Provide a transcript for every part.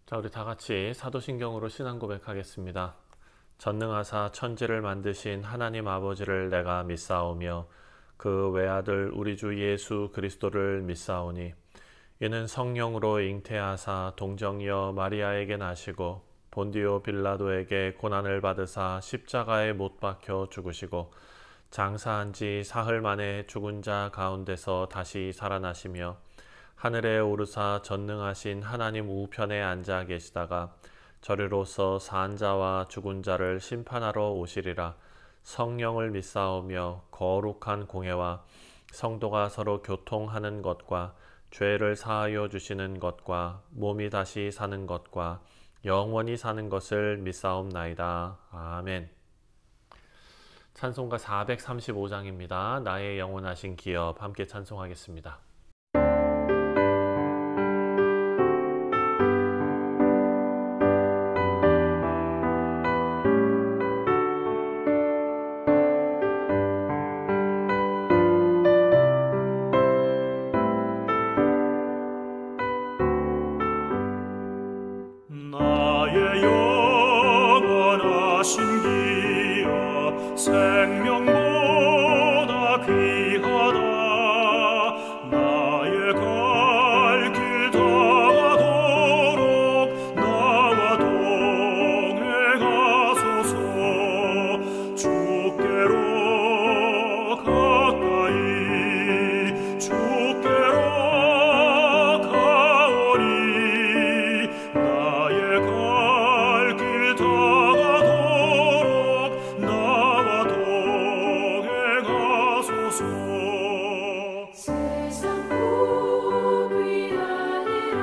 자, 우리 다 같이 사도신경으로 신앙 고백하겠습니다. 전능하사 천지를 만드신 하나님 아버지를 내가 믿사오며 그 외아들 우리 주 예수 그리스도를 믿사오니 이는 성령으로 잉태하사 동정녀 마리아에게 나시고 본디오 빌라도에게 고난을 받으사 십자가에 못 박혀 죽으시고 장사한 지 사흘 만에 죽은 자 가운데서 다시 살아나시며 하늘에 오르사 전능하신 하나님 우편에 앉아 계시다가 저리로서 산 자와 죽은 자를 심판하러 오시리라. 성령을 믿사오며 거룩한 공회와 성도가 서로 교통하는 것과 죄를 사하여 주시는 것과 몸이 다시 사는 것과 영원히 사는 것을 믿사옵나이다. 아멘. 찬송가 435장입니다. 나의 영원하신 기업 함께 찬송하겠습니다. 생명보다 귀하다. 나의 갈 길 다가도록 나와 동행하소서. 주께로 가까이 주께로 가오니 나의 갈 길 다가도록 나와 동행하소서. 세상 복 위하니라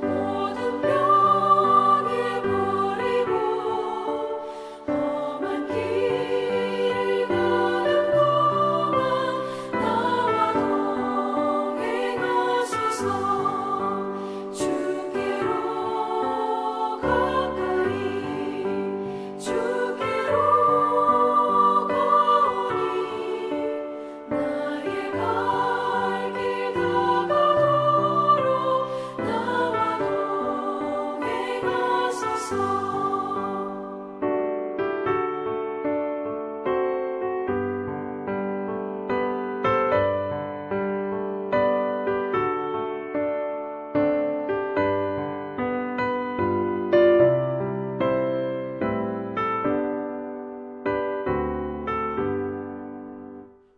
모든 병에 버리고 험한 길을 가는 동안 나와 동행하소서. 주께로 가까이 주께로 가오니 나의 갈 길 다가도록 나와 동행하소서.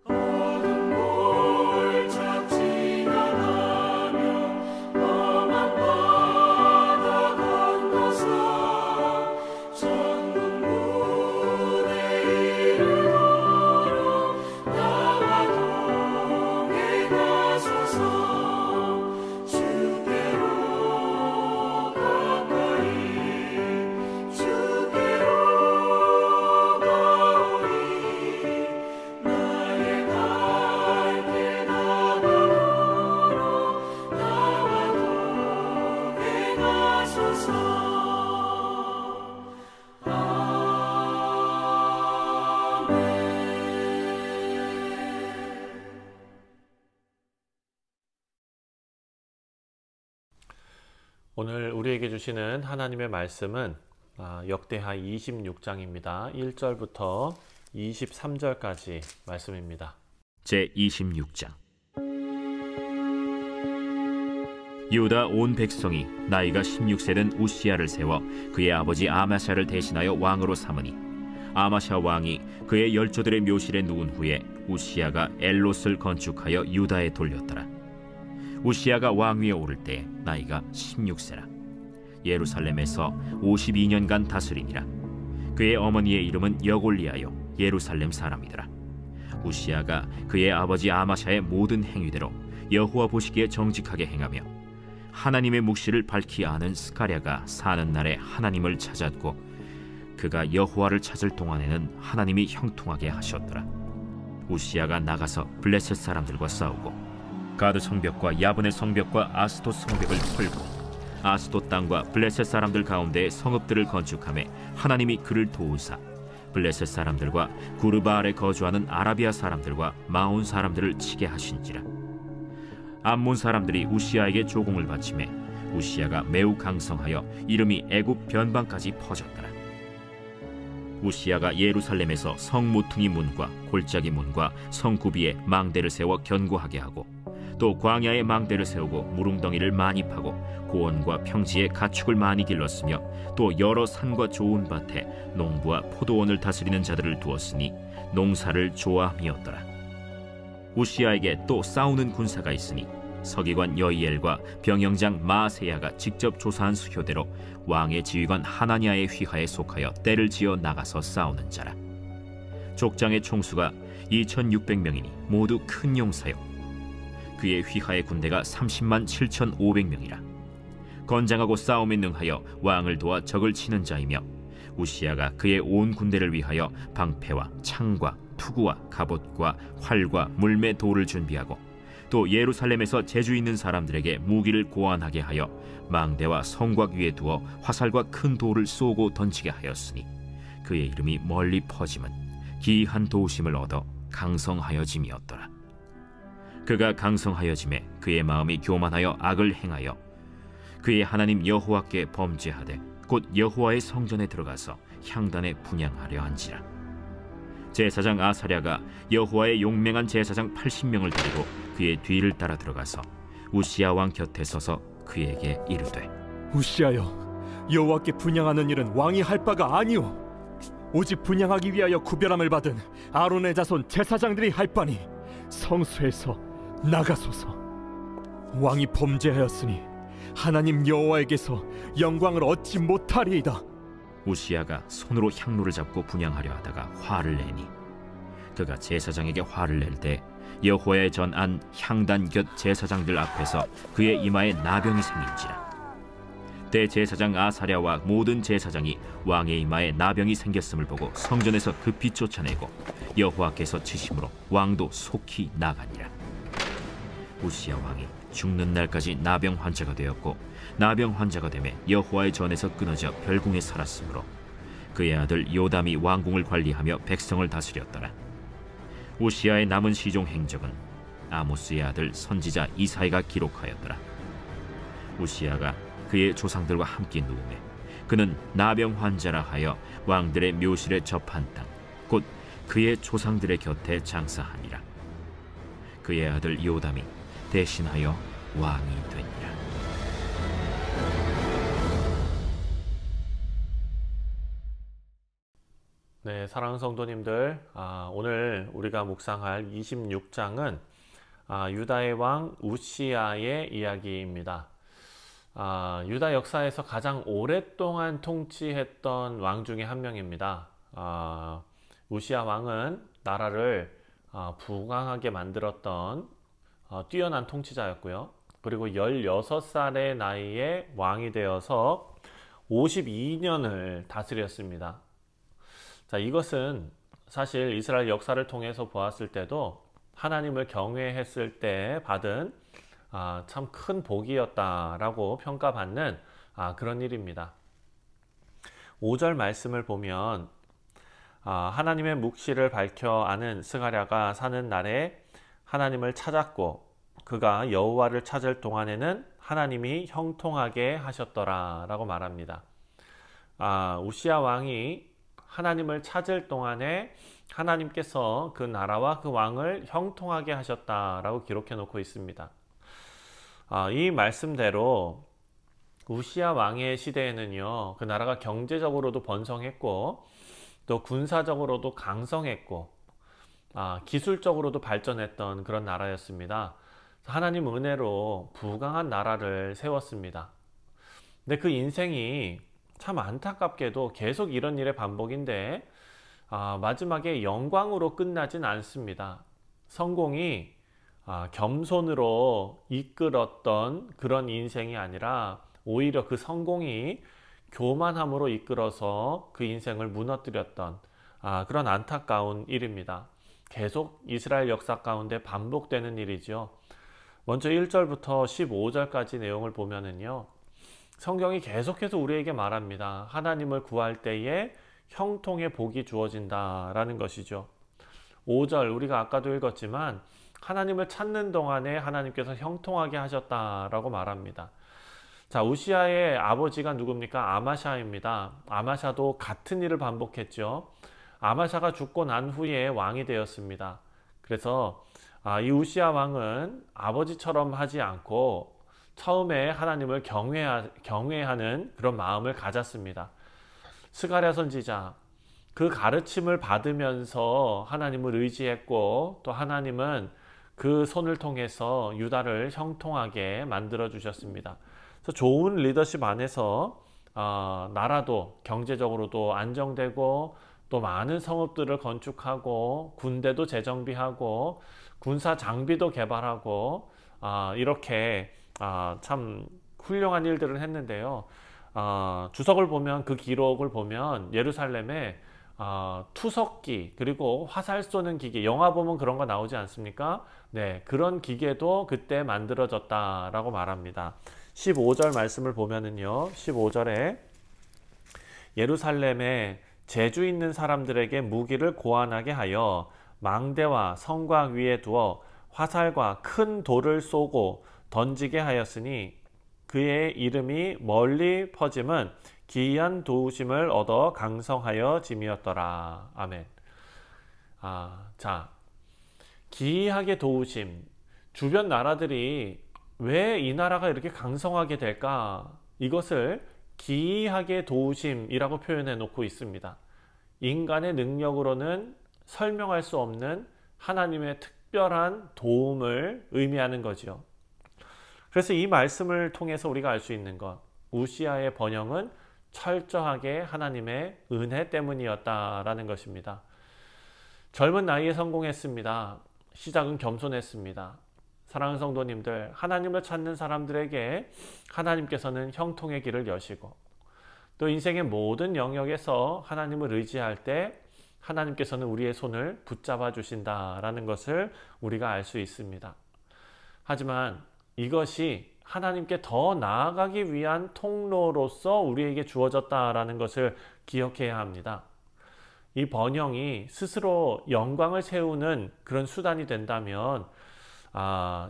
어둠 골짝 지나가며 험한 바다 건너서 천국 문에 이르도록 나와 동행하소서. 주께로 가까이 주께로 가오니 나의 갈 길 다가도록 나와 동행하소서. 오늘 우리에게 주시는 하나님의 말씀은 역대하 26장입니다. 1절부터 23절까지 말씀입니다. 제26장. 유다 온 백성이 나이가 16세 된 우시야를 세워 그의 아버지 아마샤를 대신하여 왕으로 삼으니 아마샤 왕이 그의 열조들의 묘실에 누운 후에 우시야가 엘롯을 건축하여 유다에 돌렸더라. 우시야가 왕위에 오를 때 나이가 16세라. 예루살렘에서 52년간 다스리니라. 그의 어머니의 이름은 여골리아요 예루살렘 사람이더라. 우시야가 그의 아버지 아마샤의 모든 행위대로 여호와 보시기에 정직하게 행하며 하나님의 묵시를 밝히 아는 스가랴가 사는 날에 하나님을 찾았고 그가 여호와를 찾을 동안에는 하나님이 형통하게 하셨더라. 우시야가 나가서 블레셋 사람들과 싸우고 가드 성벽과 야브네 성벽과 아스돗 성벽을 털고 아스돗 땅과 블레셋 사람들 가운데 성읍들을 건축하며 하나님이 그를 도우사 블레셋 사람들과 구르바알에 거주하는 아라비아 사람들과 마온 사람들을 치게 하신지라. 암몬 사람들이 우시야에게 조공을 바치매 우시야가 매우 강성하여 이름이 애굽 변방까지 퍼졌더라. 우시야가 예루살렘에서 성 모퉁이 문과 골짜기 문과 성 구비에 망대를 세워 견고하게 하고 또 광야에 망대를 세우고 무릉덩이를 많이 파고 고원과 평지에 가축을 많이 길렀으며 또 여러 산과 좋은 밭에 농부와 포도원을 다스리는 자들을 두었으니 농사를 좋아함이었더라. 우시야에게 또 싸우는 군사가 있으니 서기관 여이엘과 병영장 마세야가 직접 조사한 수효대로 왕의 지휘관 하나냐의 휘하에 속하여 떼를 지어 나가서 싸우는 자라. 족장의 총수가 2600명이니 모두 큰 용사요. 그의 휘하의 군대가 30만 7500명이라. 건장하고 싸움에 능하여 왕을 도와 적을 치는 자이며 우시야가 그의 온 군대를 위하여 방패와 창과 투구와 갑옷과 활과 물매 돌을 준비하고 또 예루살렘에서 재주 있는 사람들에게 무기를 고안하게 하여 망대와 성곽 위에 두어 화살과 큰 돌을 쏘고 던지게 하였으니 그의 이름이 멀리 퍼짐은 기이한 도우심을 얻어 강성하여짐이었더라. 그가 강성하여짐에 그의 마음이 교만하여 악을 행하여 그의 하나님 여호와께 범죄하되 곧 여호와의 성전에 들어가서 향단에 분향하려 한지라. 제사장 아사랴가 여호와의 용맹한 제사장 80명을 데리고 그의 뒤를 따라 들어가서 우시야 왕 곁에 서서 그에게 이르되 우시야여, 여호와께 분향하는 일은 왕이 할 바가 아니오. 오직 분향하기 위하여 구별함을 받은 아론의 자손 제사장들이 할 바니 성소에서 나가소서. 왕이 범죄하였으니 하나님 여호와에게서 영광을 얻지 못하리이다. 우시야가 손으로 향로를 잡고 분향하려 하다가 화를 내니 그가 제사장에게 화를 낼 때 여호와의 전 안 향단 곁 제사장들 앞에서 그의 이마에 나병이 생긴지라. 대제사장 아사랴와 모든 제사장이 왕의 이마에 나병이 생겼음을 보고 성전에서 급히 쫓아내고 여호와께서 치심으로 왕도 속히 나가니라. 우시야 왕이 죽는 날까지 나병 환자가 되었고 나병 환자가 되매 여호와의 전에서 끊어져 별궁에 살았으므로 그의 아들 요담이 왕궁을 관리하며 백성을 다스렸더라. 우시야의 남은 시종 행적은 아모스의 아들 선지자 이사야가 기록하였더라. 우시야가 그의 조상들과 함께 누우매 그는 나병 환자라 하여 왕들의 묘실에 접한 땅 곧 그의 조상들의 곁에 장사하니라. 그의 아들 요담이 대신하여 왕이 되니라. 네, 사랑하는 성도님들, 오늘 우리가 묵상할 26장은 유다의 왕 우시야의 이야기입니다. 유다 역사에서 가장 오랫동안 통치했던 왕 중에 한 명입니다. 우시야 왕은 나라를 부강하게 만들었던 뛰어난 통치자였고요. 그리고 16살의 나이에 왕이 되어서 52년을 다스렸습니다. 자, 이것은 사실 이스라엘 역사를 통해서 보았을 때도 하나님을 경외했을 때 받은 참 큰 복이었다라고 평가받는 그런 일입니다. 5절 말씀을 보면 하나님의 묵시를 밝혀 아는 스가랴가 사는 날에 하나님을 찾았고 그가 여호와를 찾을 동안에는 하나님이 형통하게 하셨더라 라고 말합니다. 우시야 왕이 하나님을 찾을 동안에 하나님께서 그 나라와 그 왕을 형통하게 하셨다라고 기록해 놓고 있습니다. 이 말씀대로 우시야 왕의 시대에는요, 그 나라가 경제적으로도 번성했고 또 군사적으로도 강성했고 기술적으로도 발전했던 그런 나라였습니다. 하나님 은혜로 부강한 나라를 세웠습니다. 근데 그 인생이 참 안타깝게도 계속 이런 일의 반복인데 마지막에 영광으로 끝나진 않습니다. 성공이 겸손으로 이끌었던 그런 인생이 아니라 오히려 그 성공이 교만함으로 이끌어서 그 인생을 무너뜨렸던 그런 안타까운 일입니다. 계속 이스라엘 역사 가운데 반복되는 일이죠. 먼저 1절부터 15절까지 내용을 보면은요, 성경이 계속해서 우리에게 말합니다. 하나님을 구할 때에 형통의 복이 주어진다 라는 것이죠. 5절 우리가 아까도 읽었지만 하나님을 찾는 동안에 하나님께서 형통하게 하셨다라고 말합니다. 자, 우시아의 아버지가 누굽니까? 아마샤입니다. 아마샤도 같은 일을 반복했죠. 아마샤가 죽고 난 후에 왕이 되었습니다. 그래서 이 우시아 왕은 아버지처럼 하지 않고 처음에 하나님을 경외하는 그런 마음을 가졌습니다. 스가랴 선지자, 그 가르침을 받으면서 하나님을 의지했고, 또 하나님은 그 손을 통해서 유다를 형통하게 만들어 주셨습니다. 그래서 좋은 리더십 안에서 나라도 경제적으로도 안정되고, 또 많은 성읍들을 건축하고, 군대도 재정비하고, 군사 장비도 개발하고, 이렇게 참 훌륭한 일들을 했는데요. 주석을 보면, 그 기록을 보면 예루살렘에 투석기, 그리고 화살 쏘는 기계, 영화 보면 그런 거 나오지 않습니까? 네, 그런 기계도 그때 만들어졌다라고 말합니다. 15절 말씀을 보면은요, 15절에 예루살렘에 재주 있는 사람들에게 무기를 고안하게 하여 망대와 성곽 위에 두어 화살과 큰 돌을 쏘고 던지게 하였으니 그의 이름이 멀리 퍼짐은 기이한 도우심을 얻어 강성하여 짐이었더라. 아멘. 자, 기이하게 도우심. 주변 나라들이 왜 이 나라가 이렇게 강성하게 될까? 이것을 기이하게 도우심이라고 표현해 놓고 있습니다. 인간의 능력으로는 설명할 수 없는 하나님의 특별한 도움을 의미하는 거죠. 그래서 이 말씀을 통해서 우리가 알 수 있는 것, 우시아의 번영은 철저하게 하나님의 은혜 때문이었다라는 것입니다. 젊은 나이에 성공했습니다. 시작은 겸손했습니다. 사랑하는 성도님들, 하나님을 찾는 사람들에게 하나님께서는 형통의 길을 여시고, 또 인생의 모든 영역에서 하나님을 의지할 때 하나님께서는 우리의 손을 붙잡아 주신다라는 것을 우리가 알 수 있습니다. 하지만 이것이 하나님께 더 나아가기 위한 통로로서 우리에게 주어졌다라는 것을 기억해야 합니다. 이 번영이 스스로 영광을 세우는 그런 수단이 된다면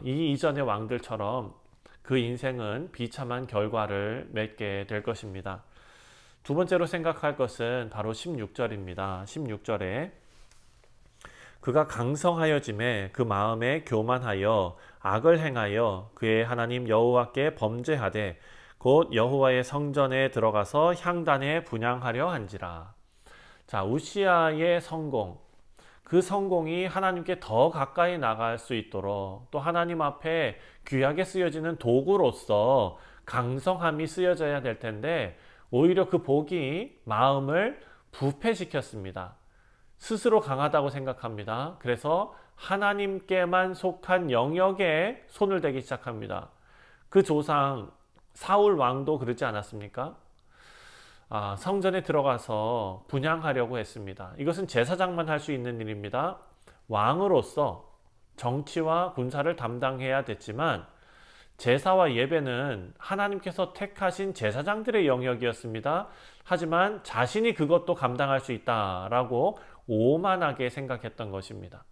이 이전의 왕들처럼 그 인생은 비참한 결과를 맺게 될 것입니다. 두 번째로 생각할 것은 바로 16절입니다. 16절에 그가 강성하여짐에 그 마음에 교만하여 악을 행하여 그의 하나님 여호와께 범죄하되 곧 여호와의 성전에 들어가서 향단에 분향하려 한지라. 자, 우시아의 성공, 그 성공이 하나님께 더 가까이 나갈 수 있도록, 또 하나님 앞에 귀하게 쓰여지는 도구로서 강성함이 쓰여져야 될 텐데 오히려 그 복이 마음을 부패시켰습니다. 스스로 강하다고 생각합니다. 그래서 하나님께만 속한 영역에 손을 대기 시작합니다. 그 조상 사울 왕도 그러지 않았습니까? 성전에 들어가서 분향하려고 했습니다. 이것은 제사장만 할 수 있는 일입니다. 왕으로서 정치와 군사를 담당해야 됐지만 제사와 예배는 하나님께서 택하신 제사장들의 영역이었습니다. 하지만 자신이 그것도 감당할 수 있다라고 오만하게 생각했던 것입니다.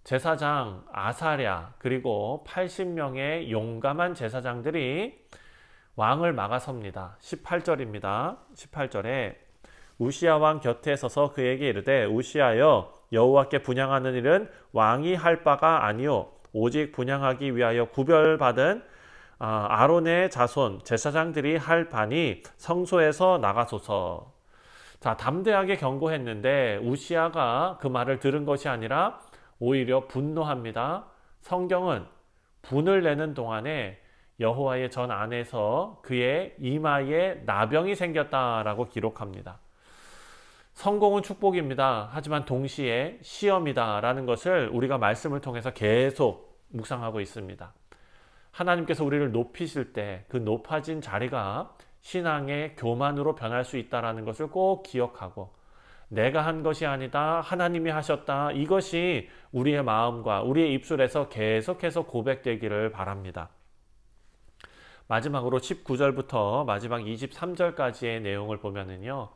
제사장 아사랴 그리고 80명의 용감한 제사장들이 왕을 막아섭니다. 18절입니다. 18절에 우시아 왕 곁에 서서 그에게 이르되 우시아여 여호와께 분향하는 일은 왕이 할 바가 아니요 오직 분향하기 위하여 구별받은 아론의 자손 제사장들이 할 바니 성소에서 나가소서. 자, 담대하게 경고했는데 우시아가 그 말을 들은 것이 아니라 오히려 분노합니다. 성경은 분을 내는 동안에 여호와의 전 안에서 그의 이마에 나병이 생겼다라고 기록합니다. 성공은 축복입니다. 하지만 동시에 시험이다라는 것을 우리가 말씀을 통해서 계속 묵상하고 있습니다. 하나님께서 우리를 높이실 때 그 높아진 자리가 신앙의 교만으로 변할 수 있다는 것을 꼭 기억하고 내가 한 것이 아니다, 하나님이 하셨다, 이것이 우리의 마음과 우리의 입술에서 계속해서 고백되기를 바랍니다. 마지막으로 19절부터 마지막 23절까지의 내용을 보면은요,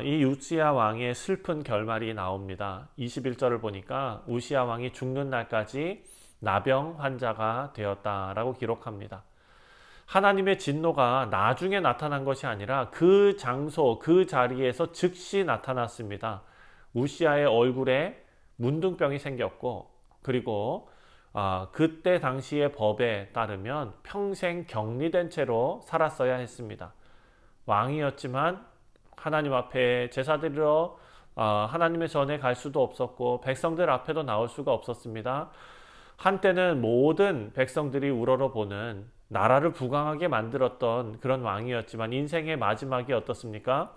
이 우시아 왕의 슬픈 결말이 나옵니다. 21절을 보니까 우시아 왕이 죽는 날까지 나병 환자가 되었다라고 기록합니다. 하나님의 진노가 나중에 나타난 것이 아니라 그 장소, 그 자리에서 즉시 나타났습니다. 우시아의 얼굴에 문둥병이 생겼고, 그리고 그때 당시의 법에 따르면 평생 격리된 채로 살았어야 했습니다. 왕이었지만 하나님 앞에 제사드리러 하나님의 전에 갈 수도 없었고 백성들 앞에도 나올 수가 없었습니다. 한때는 모든 백성들이 우러러보는, 나라를 부강하게 만들었던 그런 왕이었지만 인생의 마지막이 어떻습니까?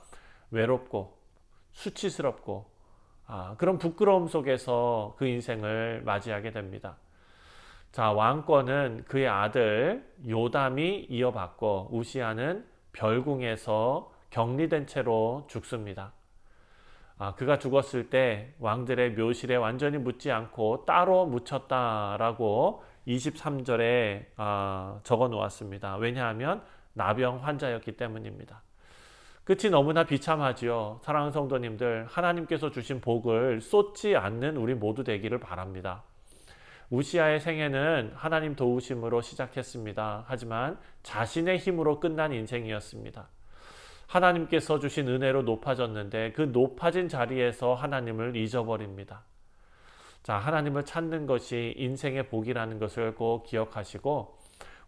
외롭고 수치스럽고 그런 부끄러움 속에서 그 인생을 맞이하게 됩니다. 자, 왕권은 그의 아들 요담이 이어받고 우시아는 별궁에서 격리된 채로 죽습니다. 그가 죽었을 때 왕들의 묘실에 완전히 묻지 않고 따로 묻혔다라고 23절에 적어 놓았습니다. 왜냐하면 나병 환자였기 때문입니다. 끝이 너무나 비참하지요. 사랑하는 성도님들, 하나님께서 주신 복을 쏟지 않는 우리 모두 되기를 바랍니다. 우시아의 생애는 하나님 도우심으로 시작했습니다. 하지만 자신의 힘으로 끝난 인생이었습니다. 하나님께서 주신 은혜로 높아졌는데 그 높아진 자리에서 하나님을 잊어버립니다. 자, 하나님을 찾는 것이 인생의 복이라는 것을 꼭 기억하시고,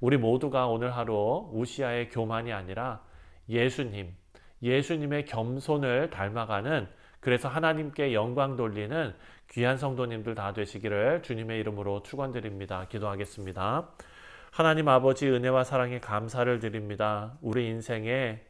우리 모두가 오늘 하루 우시아의 교만이 아니라 예수님의 겸손을 닮아가는, 그래서 하나님께 영광 돌리는 귀한 성도님들 다 되시기를 주님의 이름으로 축원드립니다. 기도하겠습니다. 하나님 아버지, 은혜와 사랑에 감사를 드립니다. 우리 인생에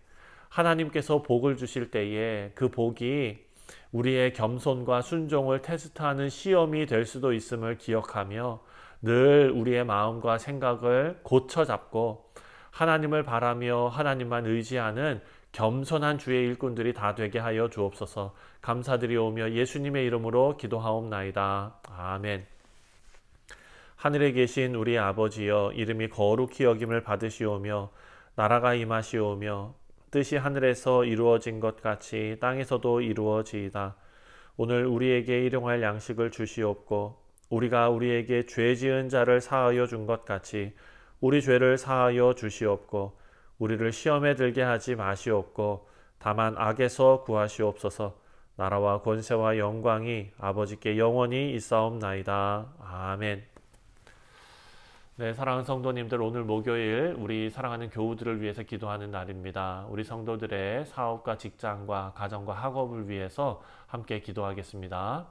하나님께서 복을 주실 때에 그 복이 우리의 겸손과 순종을 테스트하는 시험이 될 수도 있음을 기억하며 늘 우리의 마음과 생각을 고쳐 잡고 하나님을 바라며 하나님만 의지하는 겸손한 주의 일꾼들이 다 되게 하여 주옵소서. 감사드리오며 예수님의 이름으로 기도하옵나이다. 아멘. 하늘에 계신 우리 아버지여, 이름이 거룩히 여김을 받으시오며 나라가 임하시오며 뜻이 하늘에서 이루어진 것 같이 땅에서도 이루어지이다. 오늘 우리에게 일용할 양식을 주시옵고 우리가 우리에게 죄 지은 자를 사하여 준 것 같이 우리 죄를 사하여 주시옵고 우리를 시험에 들게 하지 마시옵고 다만 악에서 구하시옵소서. 나라와 권세와 영광이 아버지께 영원히 있사옵나이다. 아멘. 네, 사랑하는 성도님들, 오늘 목요일 우리 사랑하는 교우들을 위해서 기도하는 날입니다. 우리 성도들의 사업과 직장과 가정과 학업을 위해서 함께 기도하겠습니다.